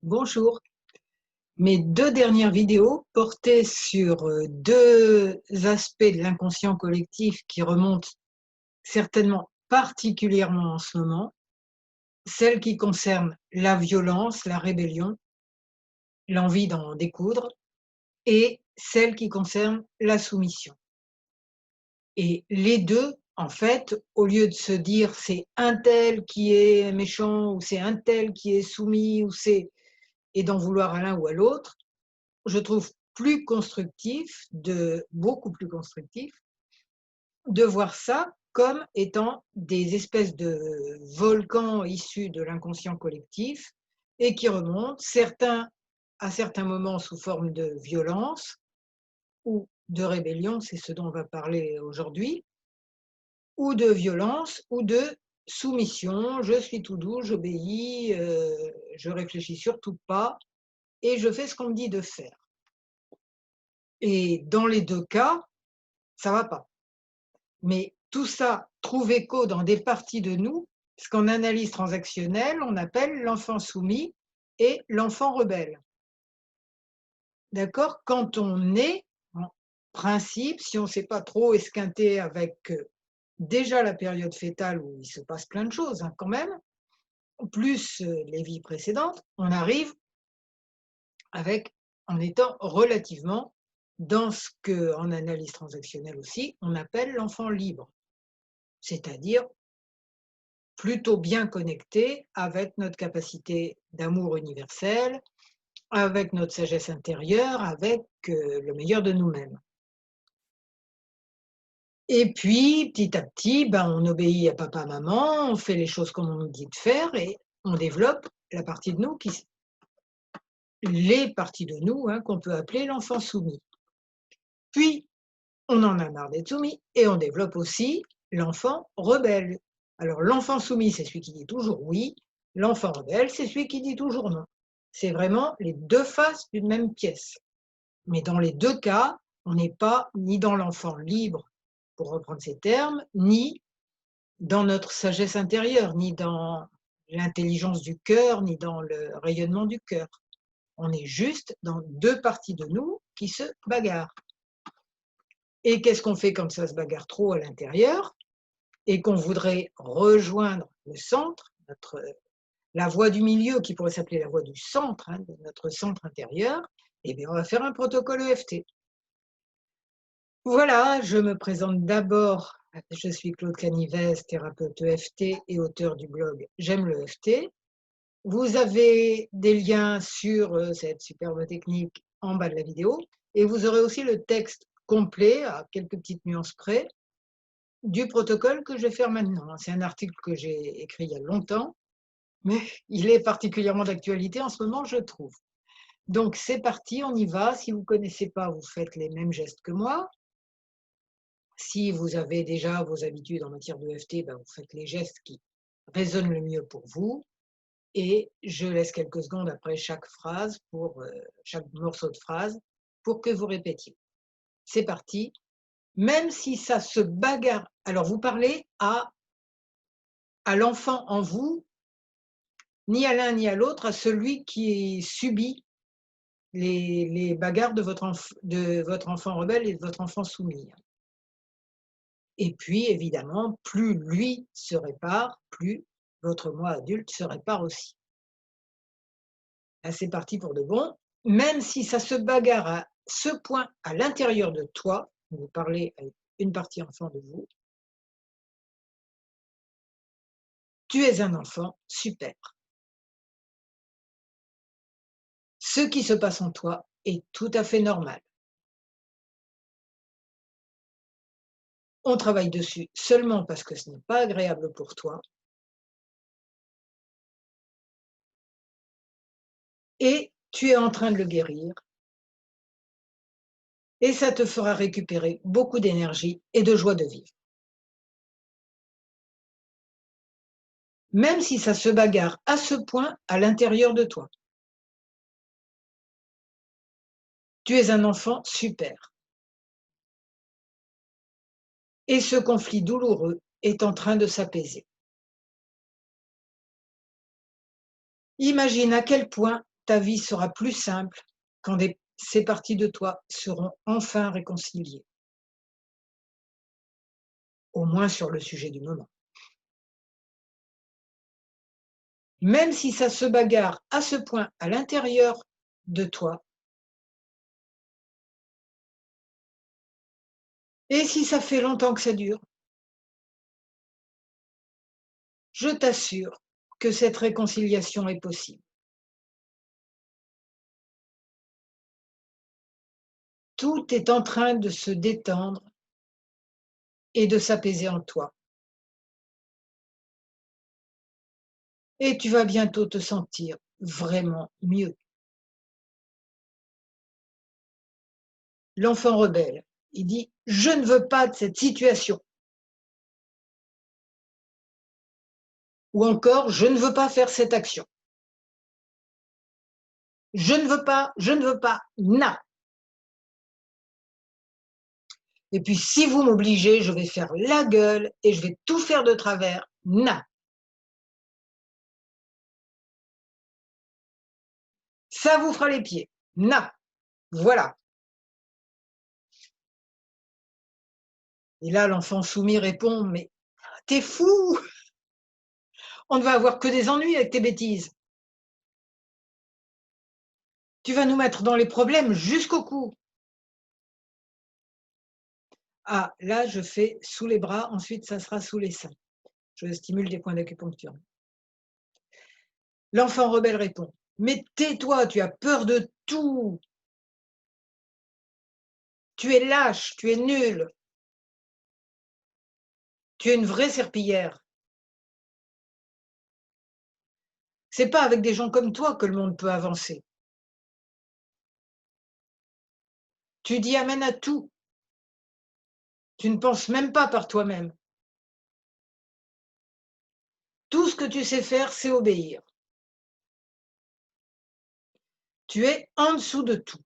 Bonjour. Mes deux dernières vidéos portaient sur deux aspects de l'inconscient collectif qui remontent certainement particulièrement en ce moment, celle qui concerne la violence, la rébellion, l'envie d'en découdre, et celle qui concerne la soumission. Et les deux, en fait, au lieu de se dire c'est un tel qui est méchant ou c'est un tel qui est soumis et d'en vouloir à l'un ou à l'autre, je trouve plus constructif, beaucoup plus constructif, de voir ça comme étant des espèces de volcans issus de l'inconscient collectif et qui remontent, certains à certains moments sous forme de violence ou de rébellion, c'est ce dont on va parler aujourd'hui, ou de violence ou de soumission, je suis tout doux, j'obéis, je réfléchis surtout pas et je fais ce qu'on me dit de faire. Et dans les deux cas, ça va pas. Mais tout ça trouve écho dans des parties de nous, ce qu'en analyse transactionnelle, on appelle l'enfant soumis et l'enfant rebelle. D'accord? Quand on est, en principe, si on ne s'est pas trop esquinté avec déjà la période fœtale où il se passe plein de choses quand même, plus les vies précédentes, on arrive en étant relativement dans ce qu'en analyse transactionnelle aussi, on appelle l'enfant libre, c'est-à-dire plutôt bien connecté avec notre capacité d'amour universel, avec notre sagesse intérieure, avec le meilleur de nous-mêmes. Et puis, petit à petit, on obéit à papa, maman, on fait les choses comme on nous dit de faire et on développe la partie de nous les parties de nous qu'on peut appeler l'enfant soumis. Puis, on en a marre d'être soumis et on développe aussi l'enfant rebelle. Alors, l'enfant soumis, c'est celui qui dit toujours oui, l'enfant rebelle, c'est celui qui dit toujours non. C'est vraiment les deux faces d'une même pièce. Mais dans les deux cas, on n'est pas ni dans l'enfant libre, pour reprendre ces termes, ni dans notre sagesse intérieure, ni dans l'intelligence du cœur, ni dans le rayonnement du cœur. On est juste dans deux parties de nous qui se bagarrent. Et qu'est-ce qu'on fait quand ça se bagarre trop à l'intérieur et qu'on voudrait rejoindre le centre, la voie du milieu qui pourrait s'appeler la voie du centre, de notre centre intérieur, eh bien on va faire un protocole EFT. Voilà, je me présente d'abord, je suis Claude Canivez, thérapeute EFT et auteur du blog J'aime le EFT. Vous avez des liens sur cette superbe technique en bas de la vidéo et vous aurez aussi le texte complet, à quelques petites nuances près, du protocole que je vais faire maintenant. C'est un article que j'ai écrit il y a longtemps, mais il est particulièrement d'actualité en ce moment, je trouve. Donc c'est parti, on y va. Si vous ne connaissez pas, vous faites les mêmes gestes que moi. Si vous avez déjà vos habitudes en matière d'EFT, vous faites les gestes qui résonnent le mieux pour vous. Et je laisse quelques secondes après chaque phrase, chaque morceau de phrase, pour que vous répétiez. C'est parti. Même si ça se bagarre, alors vous parlez à l'enfant en vous, ni à l'un ni à l'autre, à celui qui subit les bagarres de votre enfant rebelle et de votre enfant soumis. Et puis, évidemment, plus lui se répare, plus votre moi adulte se répare aussi. Là, c'est parti pour de bon. Même si ça se bagarre à ce point à l'intérieur de toi, vous parlez à une partie enfant de vous, tu es un enfant super. Ce qui se passe en toi est tout à fait normal. On travaille dessus seulement parce que ce n'est pas agréable pour toi. Et tu es en train de le guérir. Et ça te fera récupérer beaucoup d'énergie et de joie de vivre. Même si ça se bagarre à ce point à l'intérieur de toi. Tu es un enfant super. Et ce conflit douloureux est en train de s'apaiser. Imagine à quel point ta vie sera plus simple quand ces parties de toi seront enfin réconciliées, au moins sur le sujet du moment. Même si ça se bagarre à ce point à l'intérieur de toi, et si ça fait longtemps que ça dure, je t'assure que cette réconciliation est possible. Tout est en train de se détendre et de s'apaiser en toi. Et tu vas bientôt te sentir vraiment mieux. L'enfant rebelle, il dit: «Je ne veux pas de cette situation» ou encore: «Je ne veux pas faire cette action. Je ne veux pas, non. Et puis si vous m'obligez, je vais faire la gueule et je vais tout faire de travers, non. Ça vous fera les pieds, non. Voilà». Et là, l'enfant soumis répond: «Mais t'es fou! On ne va avoir que des ennuis avec tes bêtises. Tu vas nous mettre dans les problèmes jusqu'au cou». Ah, là, je fais sous les bras, ensuite ça sera sous les seins. Je stimule des points d'acupuncture. L'enfant rebelle répond: «Mais tais-toi, tu as peur de tout. Tu es lâche, tu es nul. Tu es une vraie serpillière. C'est pas avec des gens comme toi que le monde peut avancer. Tu dis amen à tout. Tu ne penses même pas par toi-même. Tout ce que tu sais faire, c'est obéir. Tu es en dessous de tout.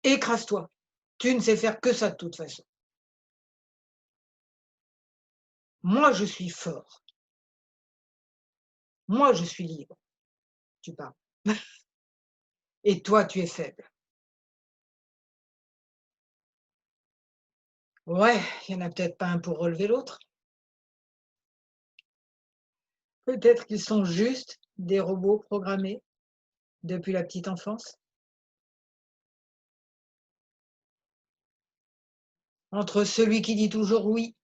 Écrase-toi. Tu ne sais faire que ça de toute façon. Moi, je suis fort. Moi, je suis libre». Tu parles. Et toi, tu es faible. Ouais, il n'y en a peut-être pas un pour relever l'autre. Peut-être qu'ils sont juste des robots programmés depuis la petite enfance. Entre celui qui dit toujours oui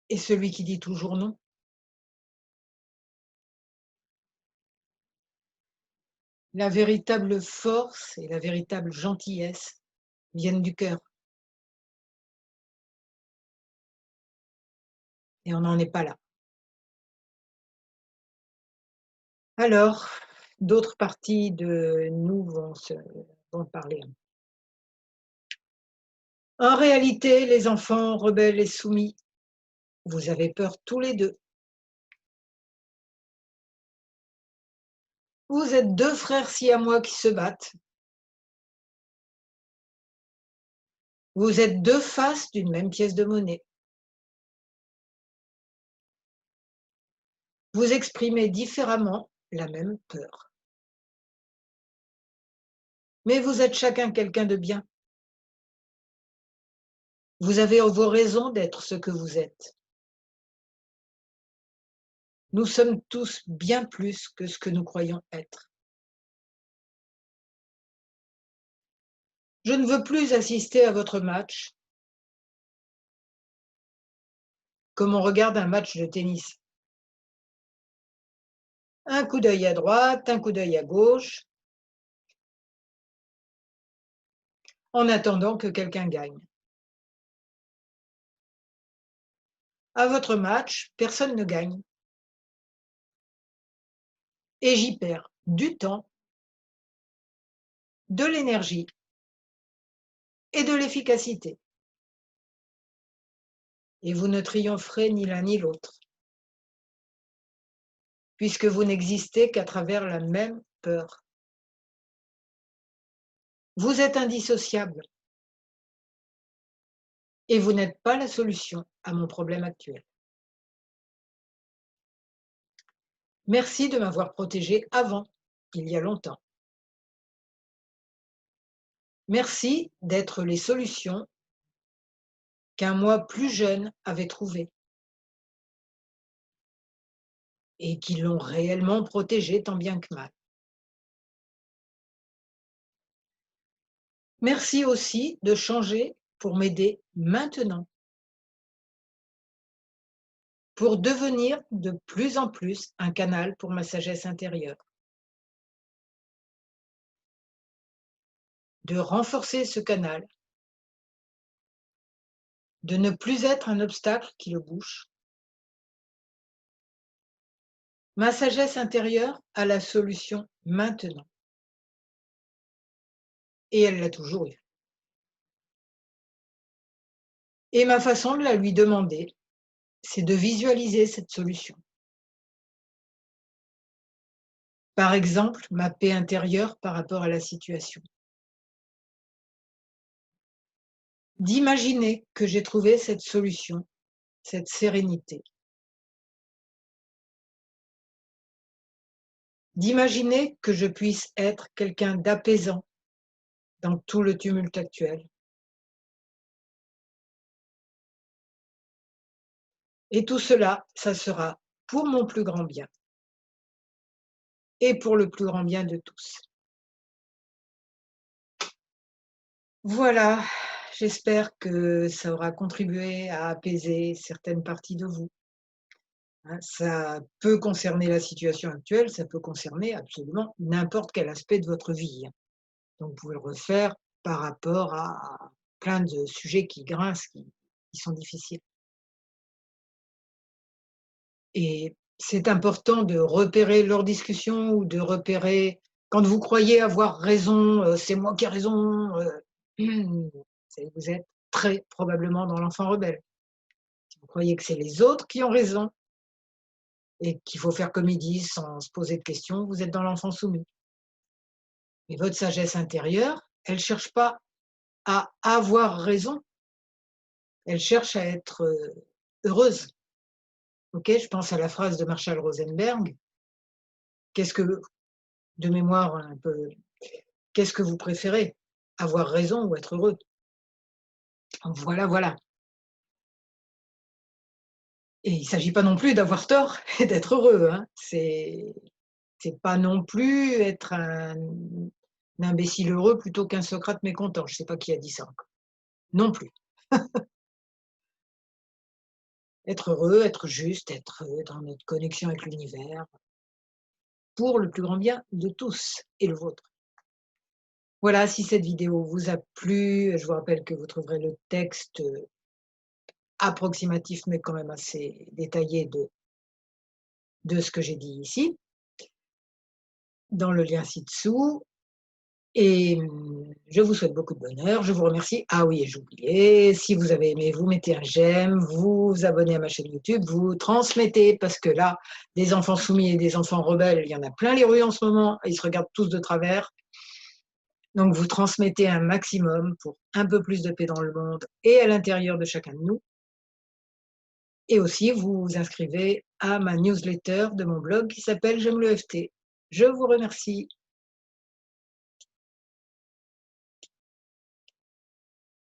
et celui qui dit toujours non. La véritable force et la véritable gentillesse viennent du cœur. Et on n'en est pas là. Alors, d'autres parties de nous vont parler. En réalité, les enfants rebelles et soumis, vous avez peur tous les deux. Vous êtes deux frères siamois qui se battent. Vous êtes deux faces d'une même pièce de monnaie. Vous exprimez différemment la même peur. Mais vous êtes chacun quelqu'un de bien. Vous avez vos raisons d'être ce que vous êtes. Nous sommes tous bien plus que ce que nous croyons être. Je ne veux plus assister à votre match comme on regarde un match de tennis. Un coup d'œil à droite, un coup d'œil à gauche, en attendant que quelqu'un gagne. À votre match, personne ne gagne. Et j'y perds du temps, de l'énergie et de l'efficacité. Et vous ne triompherez ni l'un ni l'autre, puisque vous n'existez qu'à travers la même peur. Vous êtes indissociables et vous n'êtes pas la solution à mon problème actuel. Merci de m'avoir protégé avant, il y a longtemps. Merci d'être les solutions qu'un moi plus jeune avait trouvées et qui l'ont réellement protégé tant bien que mal. Merci aussi de changer pour m'aider maintenant, pour devenir de plus en plus un canal pour ma sagesse intérieure, de renforcer ce canal, de ne plus être un obstacle qui le bouche. Ma sagesse intérieure a la solution maintenant et elle l'a toujours eu. Et ma façon de la lui demander, c'est de visualiser cette solution. Par exemple, ma paix intérieure par rapport à la situation. D'imaginer que j'ai trouvé cette solution, cette sérénité. D'imaginer que je puisse être quelqu'un d'apaisant dans tout le tumulte actuel. Et tout cela, ça sera pour mon plus grand bien et pour le plus grand bien de tous. Voilà, j'espère que ça aura contribué à apaiser certaines parties de vous, hein. Ça peut concerner la situation actuelle, ça peut concerner absolument n'importe quel aspect de votre vie, hein. Donc vous pouvez le refaire par rapport à plein de sujets qui grincent, qui sont difficiles. Et c'est important de repérer leurs discussions ou de repérer quand vous croyez avoir raison, «C'est moi qui ai raison», c'est vous êtes très probablement dans l'enfant rebelle. Si vous croyez que c'est les autres qui ont raison et qu'il faut faire comme ils disent sans se poser de questions, vous êtes dans l'enfant soumis. Mais votre sagesse intérieure, elle cherche pas à avoir raison, elle cherche à être, heureuse. OK? Je pense à la phrase de Marshall Rosenberg: «Qu'est-ce que» de mémoire un peu, «Qu'est-ce que vous préférez? Avoir raison ou être heureux?» Voilà, voilà. Et il ne s'agit pas non plus d'avoir tort et d'être heureux, hein. C'est pas non plus être un imbécile heureux plutôt qu'un Socrate mécontent. Je ne sais pas qui a dit ça encore. Non plus. Être heureux, être juste, être, dans notre connexion avec l'univers, pour le plus grand bien de tous et le vôtre. Voilà, si cette vidéo vous a plu, je vous rappelle que vous trouverez le texte, approximatif mais quand même assez détaillé de ce que j'ai dit ici, dans le lien ci-dessous. Et je vous souhaite beaucoup de bonheur. Je vous remercie. Ah oui, et j'oubliais, si vous avez aimé, vous mettez un j'aime, vous vous abonnez à ma chaîne YouTube, vous transmettez, parce que là, des enfants soumis et des enfants rebelles, il y en a plein les rues en ce moment, ils se regardent tous de travers. Donc vous transmettez un maximum pour un peu plus de paix dans le monde et à l'intérieur de chacun de nous. Et aussi, vous vous inscrivez à ma newsletter de mon blog qui s'appelle J'aime le FT. Je vous remercie.